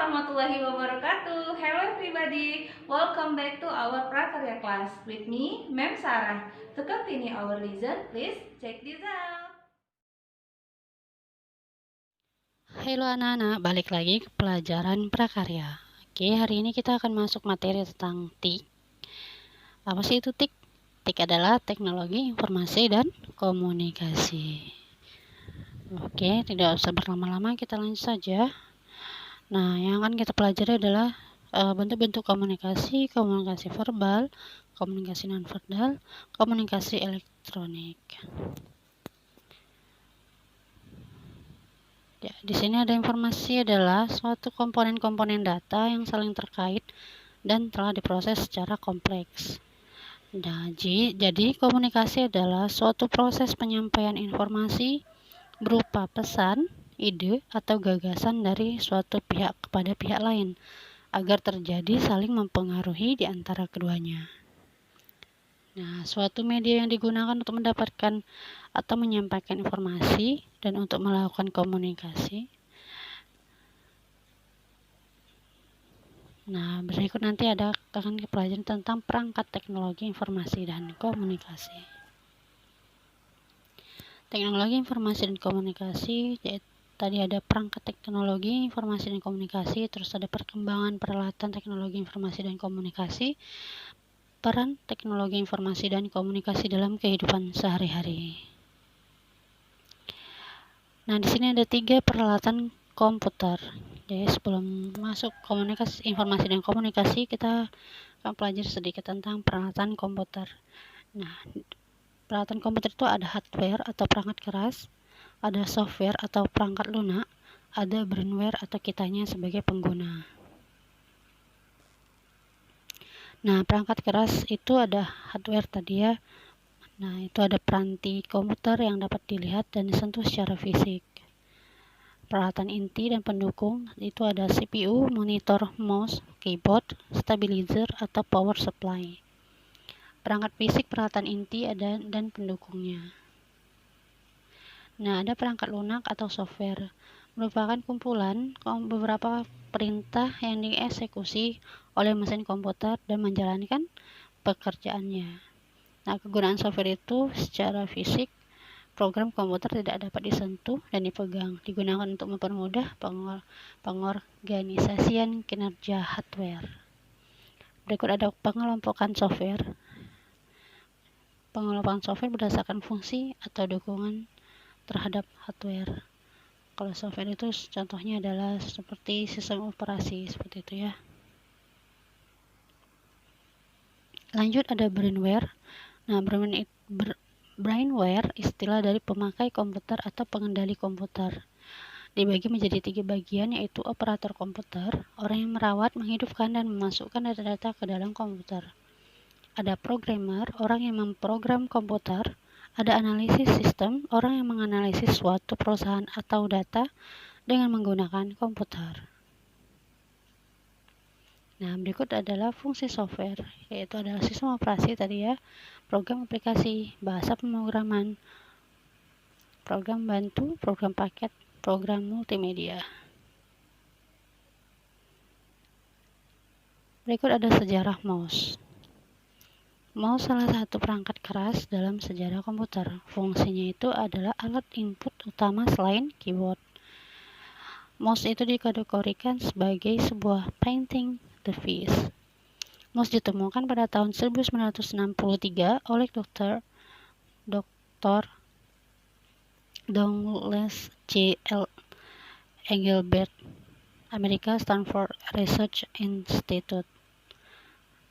warahmatullahi wabarakatuh. Hello everybody, welcome back to our Prakarya class with me, Ma'am Sarah. To continue our lesson, please check this out. Halo anak-anak, balik lagi ke pelajaran prakarya. Oke, hari ini kita akan masuk materi tentang TIK. Apa sih itu TIK? TIK adalah teknologi informasi dan komunikasi. Oke, tidak usah berlama-lama, kita lanjut saja. Nah, yang akan kita pelajari adalah bentuk-bentuk komunikasi, komunikasi verbal, komunikasi non-verbal, komunikasi elektronik. Ya, di sini ada informasi adalah suatu komponen-komponen data yang saling terkait dan telah diproses secara kompleks. Nah, jadi komunikasi adalah suatu proses penyampaian informasi berupa pesan, ide, atau gagasan dari suatu pihak kepada pihak lain agar terjadi saling mempengaruhi di antara keduanya. Nah, suatu media yang digunakan untuk mendapatkan atau menyampaikan informasi dan untuk melakukan komunikasi. Nah, berikut nanti akan pelajaran tentang perangkat teknologi informasi dan komunikasi. Teknologi informasi dan komunikasi, tadi ada perangkat teknologi informasi dan komunikasi, terus ada perkembangan peralatan teknologi informasi dan komunikasi, peran teknologi informasi dan komunikasi dalam kehidupan sehari-hari. Nah, di sini ada 3 peralatan komputer. Jadi sebelum masuk komunikasi, informasi dan komunikasi, kita akan pelajari sedikit tentang peralatan komputer. Nah, peralatan komputer itu ada hardware atau perangkat keras, ada software atau perangkat lunak, ada brainware atau kitanya sebagai pengguna. Nah, perangkat keras itu ada hardware tadi ya. Nah, itu ada peranti komputer yang dapat dilihat dan disentuh secara fisik. Peralatan inti dan pendukung itu ada CPU, monitor, mouse, keyboard, stabilizer, atau power supply. Perangkat fisik peralatan inti ada dan pendukungnya. Nah, ada perangkat lunak atau software, merupakan kumpulan beberapa perintah yang dieksekusi oleh mesin komputer dan menjalankan pekerjaannya. Nah, kegunaan software itu secara fisik, program komputer tidak dapat disentuh dan dipegang, digunakan untuk mempermudah pengorganisasian kinerja hardware. Berikut ada pengelompokan software. Pengelompokan software berdasarkan fungsi atau dukungan terhadap hardware. Kalau software itu contohnya adalah seperti sistem operasi, seperti itu ya. Lanjut ada brainware. Nah, brainware istilah dari pemakai komputer atau pengendali komputer. Dibagi menjadi 3 bagian, yaitu operator komputer, orang yang merawat, menghidupkan, dan memasukkan data-data ke dalam komputer. Ada programmer, orang yang memprogram komputer. Ada analisis sistem, orang yang menganalisis suatu perusahaan atau data dengan menggunakan komputer. Nah, berikut adalah fungsi software, yaitu adalah sistem operasi tadi ya, program aplikasi, bahasa pemrograman, program bantu, program paket, program multimedia. Berikut ada sejarah mouse. Mouse salah satu perangkat keras dalam sejarah komputer. Fungsinya itu adalah alat input utama selain keyboard. Mouse itu dikategorikan sebagai sebuah printing device. Mouse ditemukan pada tahun 1963 oleh Dr. Douglas J. Engelbart, Amerika Stanford Research Institute.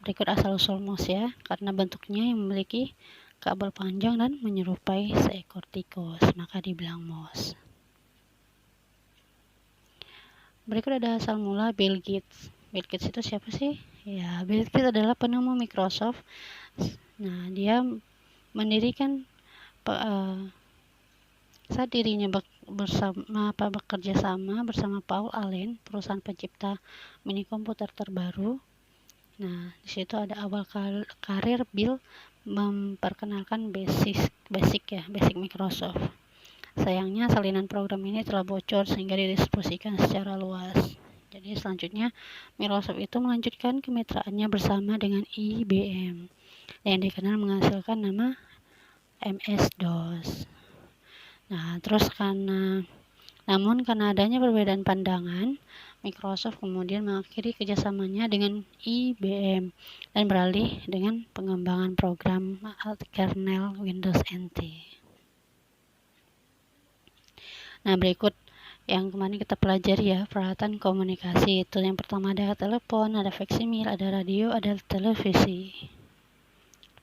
Berikut asal-usul mouse ya, karena bentuknya yang memiliki kabel panjang dan menyerupai seekor tikus, maka dibilang mouse. Berikut ada asal mula Bill Gates. Bill Gates itu siapa sih? Ya, Bill Gates adalah penemu Microsoft. Nah, dia mendirikan saat dirinya bekerja sama bersama Paul Allen, perusahaan pencipta mini komputer terbaru. Nah, di situ ada awal karir Bill memperkenalkan basic Microsoft. Sayangnya salinan program ini telah bocor sehingga didistribusikan secara luas. Jadi selanjutnya Microsoft itu melanjutkan kemitraannya bersama dengan IBM yang dikenal menghasilkan nama MS-DOS. Nah, terus namun karena adanya perbedaan pandangan, Microsoft kemudian mengakhiri kerjasamanya dengan IBM dan beralih dengan pengembangan program kernel Windows NT. Nah, berikut yang kemarin kita pelajari ya, peralatan komunikasi. Itu yang pertama ada telepon, ada faksimil, ada radio, ada televisi.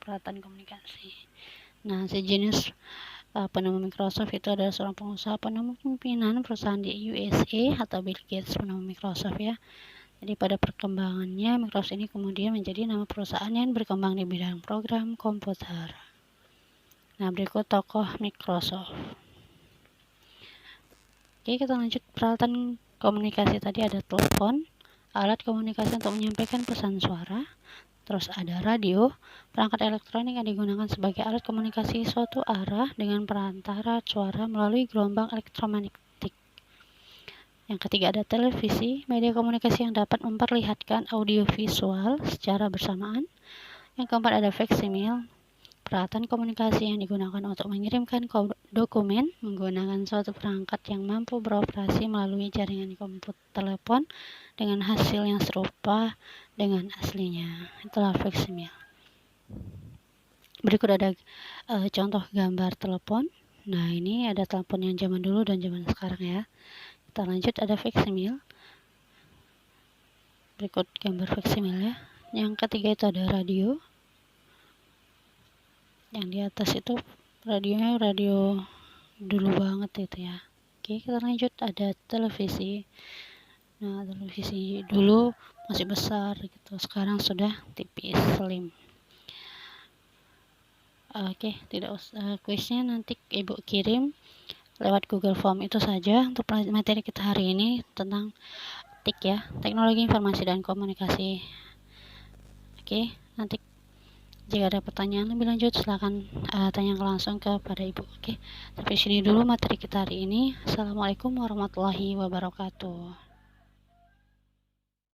Peralatan komunikasi. Nah, sejenis penemu Microsoft itu adalah seorang pengusaha penemu pimpinan perusahaan di USA atau Bill Gates penemu Microsoft ya. Jadi pada perkembangannya Microsoft ini kemudian menjadi nama perusahaan yang berkembang di bidang program komputer. Nah, berikut tokoh Microsoft. Oke, kita lanjut. Peralatan komunikasi tadi ada telepon, alat komunikasi untuk menyampaikan pesan suara, terus ada radio, perangkat elektronik yang digunakan sebagai alat komunikasi suatu arah dengan perantara suara melalui gelombang elektromagnetik. Yang ketiga ada televisi, media komunikasi yang dapat memperlihatkan audio visual secara bersamaan. Yang keempat ada faksimil, peralatan komunikasi yang digunakan untuk mengirimkan dokumen menggunakan suatu perangkat yang mampu beroperasi melalui jaringan telepon dengan hasil yang serupa dengan aslinya. Itulah faksimil. Berikut ada contoh gambar telepon. Nah, ini ada telepon yang zaman dulu dan zaman sekarang ya. Kita lanjut, ada faksimil. Berikut gambar faksimil ya. Yang ketiga itu ada radio. Yang di atas itu radionya radio dulu banget itu ya. Oke, kita lanjut, ada televisi. Nah, televisi dulu masih besar gitu, sekarang sudah tipis, slim. Oke, tidak usah kuisnya nanti ibu kirim lewat Google Form. Itu saja untuk materi kita hari ini tentang TIK ya, teknologi informasi dan komunikasi. Oke, nanti jika ada pertanyaan lebih lanjut silahkan tanyakan langsung kepada ibu. Oke, sampai sini dulu materi kita hari ini. Assalamualaikum warahmatullahi wabarakatuh.